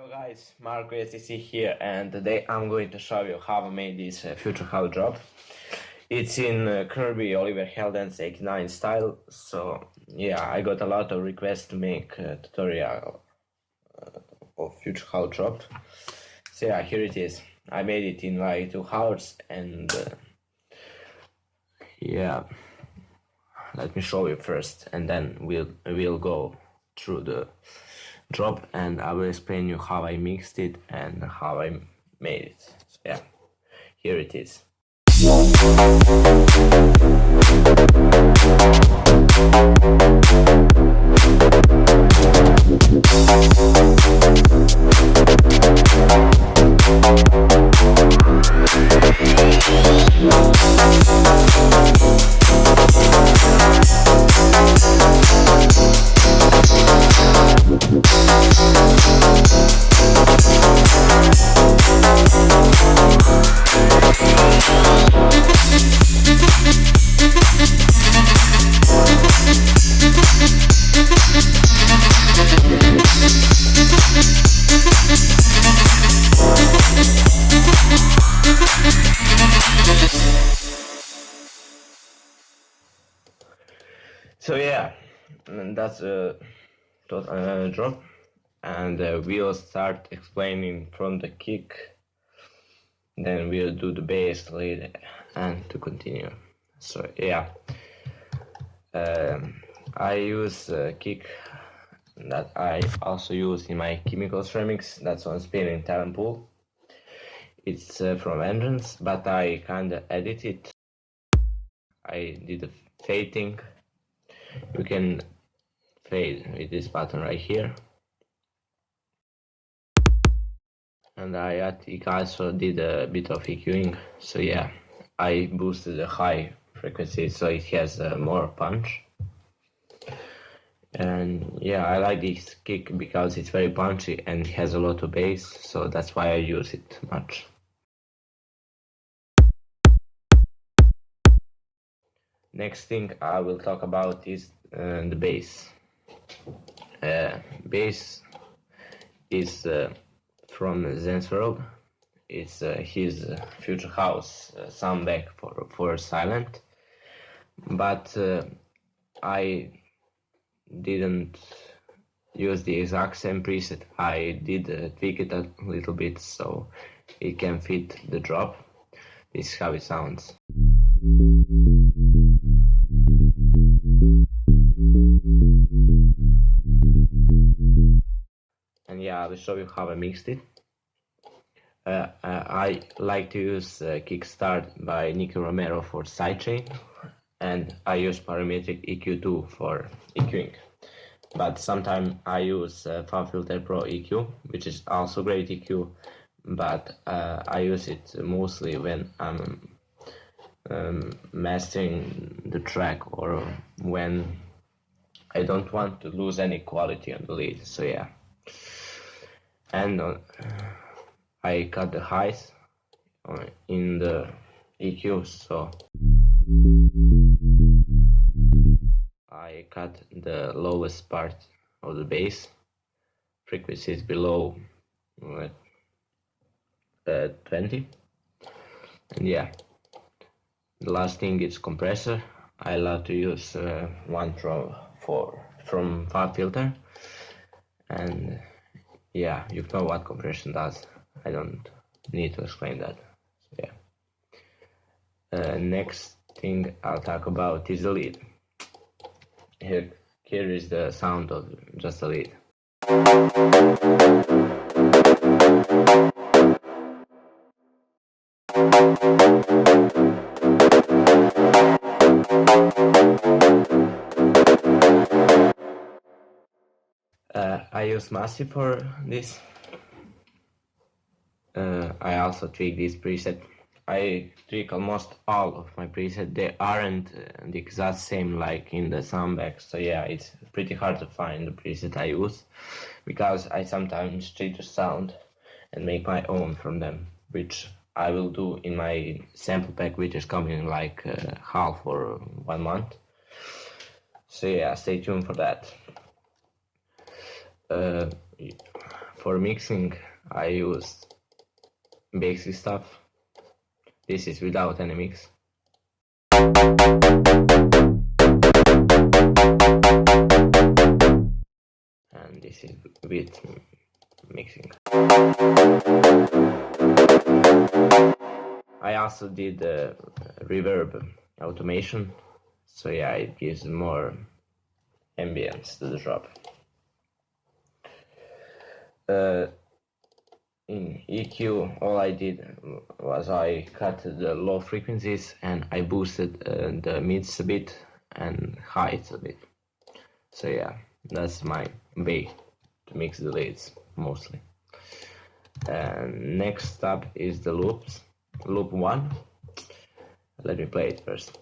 Yo guys, Marko here, and today I'm going to show you how I made this future house drop. It's in Curbi Oliver Heldens 89 style, so yeah, I got a lot of requests to make a tutorial of future house drop. So yeah, here it is. I made it in like 2 hours, and yeah, let me show you first, and then we'll go through the drop, and I will explain you how I mixed it and how I made it. So yeah, here it is. So yeah, that's a total drop, and we'll start explaining from the kick, then we'll do the bass, lead, and to continue. So yeah, I use a kick that I also use in my Chemicals remix, that's on spinning talent pool. It's from Heldens, but I kinda edit it. I did the fading. You can fade with this button right here, and I also did a bit of EQing. So yeah, I boosted the high frequency so it has more punch. And yeah, I like this kick because it's very punchy and it has a lot of bass, so that's why I use it much. Next thing I will talk about is the bass. Bass is from Zen's World. It's his future house soundback for silent, but I didn't use the exact same preset. I did tweak it a little bit so it can fit the drop. This is how it sounds. And yeah, I will show you how I mixed it. I like to use Kickstart by Nicky Romero for sidechain, and I use parametric EQ2 for EQing. But sometimes I use FabFilter Pro EQ, which is also great EQ, but I use it mostly when I'm mastering the track or when I don't want to lose any quality on the lead. So yeah, and I cut the highs in the EQ, so I cut the lowest part of the bass, frequencies below 20, and yeah, the last thing is compressor. I love to use one from FabFilter, and yeah, you know what compression does. I don't need to explain that. So yeah. Next thing I'll talk about is the lead. Here is the sound of just a lead. I use Massive for this. I also tweak this preset. I tweak almost all of my presets. They aren't the exact same like in the soundback, so yeah, it's pretty hard to find the preset I use, because I sometimes treat the sound and make my own from them, which I will do in my sample pack, which is coming in like half or 1 month. So yeah, stay tuned for that. For mixing, I use basic stuff. This is without any mix. And this is with mixing. I also did reverb automation, so yeah, it gives more ambience to the drop. In EQ, all I did was I cut the low frequencies and I boosted the mids a bit and highs a bit. So yeah, that's my way to mix the leads mostly. Next up is the loops. Loop 1. Let me play it first.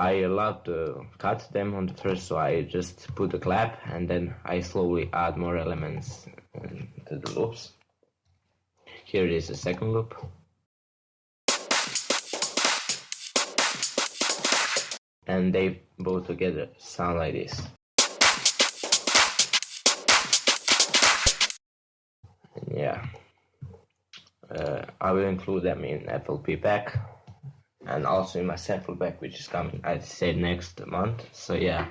I love to cut them on the first, so I just put a clap and then I slowly add more elements to the loops. Here is the second loop. And they both together sound like this. Yeah. I will include them in FLP pack and also in my sample pack, which is coming, I'd say, next month. So yeah,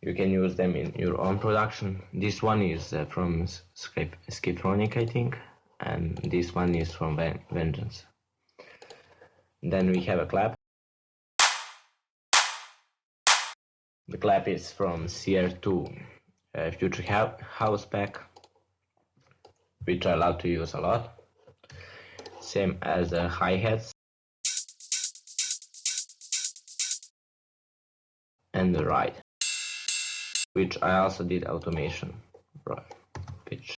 you can use them in your own production. This one is from Schizophrenic, I think, and this one is from Vengeance. Then we have a clap. The clap is from CR2 Future House pack, which I love to use a lot. Same as the hi-hats and the ride, which I also did automation, pitch,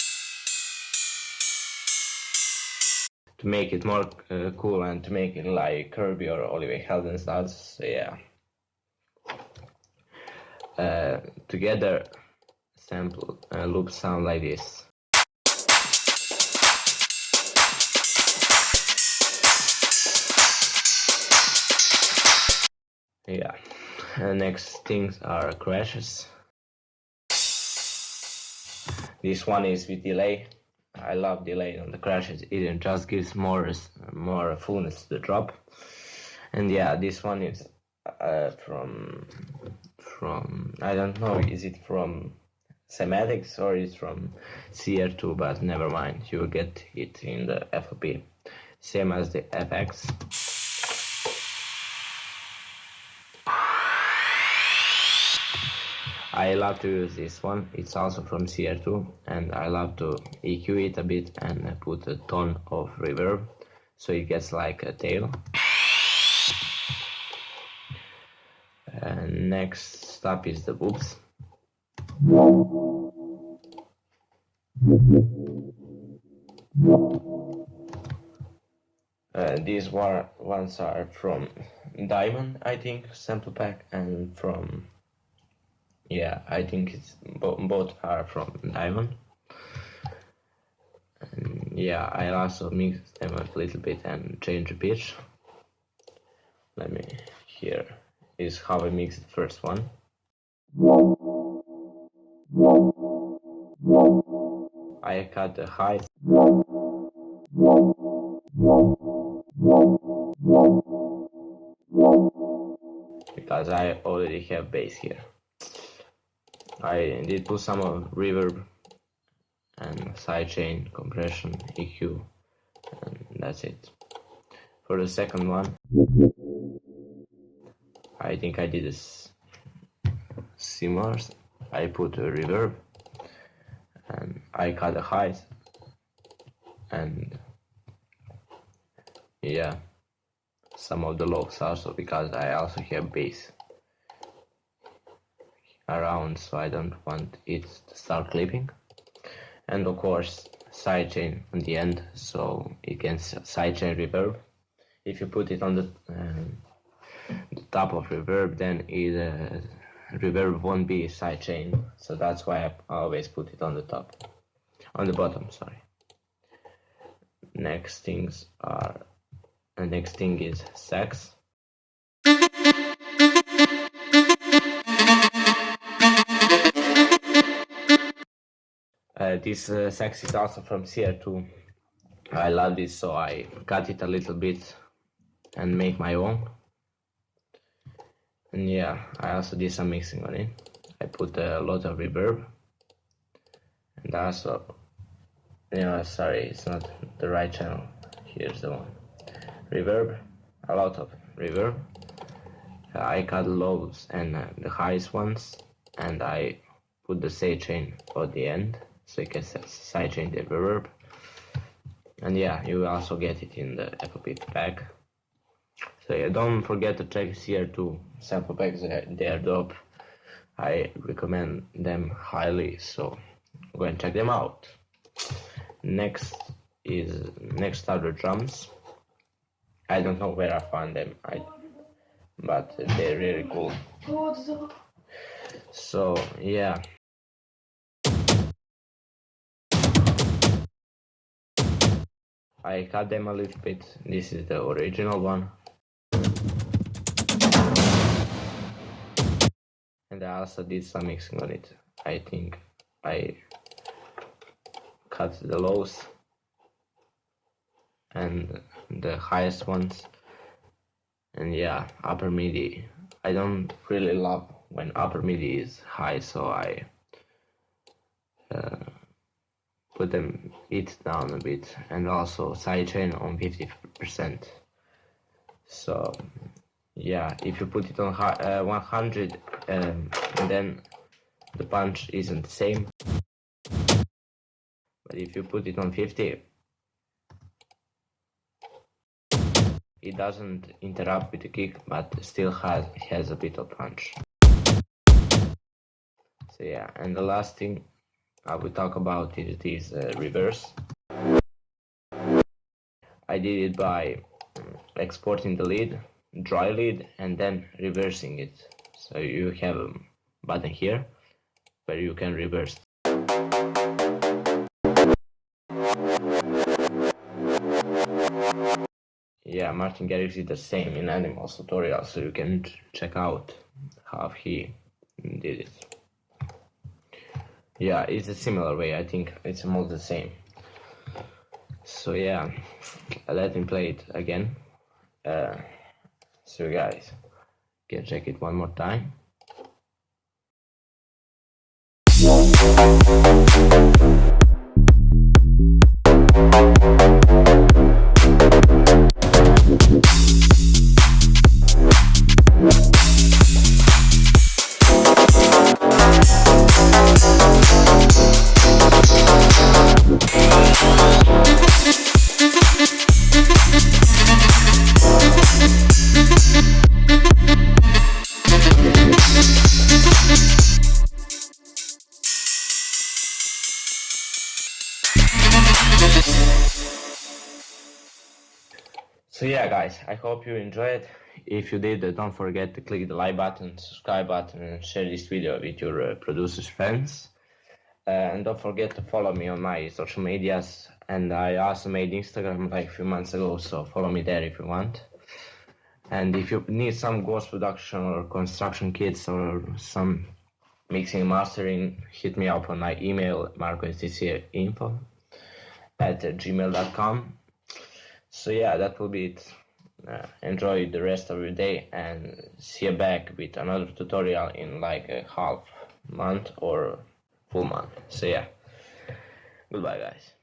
to make it more cool and to make it like Curbi or Heldens does. So yeah, together sample loops sound like this. Yeah, next things are crashes. This one is with delay. I love delay on the crashes. It just gives more fullness to the drop. And yeah, this one is from I don't know, is it from Sematics or is from CR2, but never mind, you will get it in the FLP. Same as the FX. I love to use this one. It's also from CR2 and I love to EQ it a bit and put a ton of reverb so it gets like a tail. Next step is the whoops. These ones are from Diamond, I think, sample pack, and from, yeah, I think it's both are from Diamond. And yeah, I also mix them a little bit and change the pitch. Let me, here is how I mix the first one. I cut the highs. Because I already have bass here. I did put some reverb and sidechain, compression, EQ, and that's it. For the second one, I think I did this similar. I put a reverb and I cut the highs, and yeah, some of the lows also, because I also have bass around, so I don't want it to start clipping. And of course sidechain on the end, so it can sidechain reverb. If you put it on the top of reverb, then reverb won't be sidechain, so that's why I always put it on the bottom, sorry. Next thing is sax. this sax is also from CR2. I love this, so I cut it a little bit and make my own. And yeah, I also did some mixing on it. I put a lot of reverb, and also, sorry, it's not the right channel. Here's the one. Reverb, a lot of reverb. I cut the lows and the highest ones, and I put the sidechain at the end, so you can sidechain the reverb. And yeah, you will also get it in the FLP pack. So yeah, don't forget to check CR2 sample packs, they are dope. I recommend them highly, so go and check them out. Next are the drums. I don't know where I found them, but they're really cool. So yeah. I cut them a little bit. This is the original one. And I also did some mixing on it. I think I cut the lows and the highest ones. And yeah, upper MIDI. I don't really love when upper MIDI is high, so I put it down a bit, and also sidechain on 50%. So yeah, if you put it on 100, then the punch isn't the same. But if you put it on 50, it doesn't interrupt with the kick, but still has a bit of punch. So yeah, and the last thing I will talk about is this reverse. I did it by exporting the lead, dry lead, and then reversing it. So you have a button here where you can reverse. Yeah, Martin Garrix did the same in Animals tutorial, so you can check out how he did it. Yeah, it's a similar way. I think it's almost the same. So yeah, let him play it again. So you guys can check it one more time. So yeah guys, I hope you enjoyed. If you did, don't forget to click the like button, subscribe button, and share this video with your producers friends. And don't forget to follow me on my social medias, and I also made Instagram like a few months ago, so follow me there if you want. And if you need some ghost production or construction kits or some mixing and mastering, hit me up on my email markostcinfo@gmail.com. So yeah, that will be it. Enjoy the rest of your day, and see you back with another tutorial in like a half month or full month. So yeah, goodbye guys.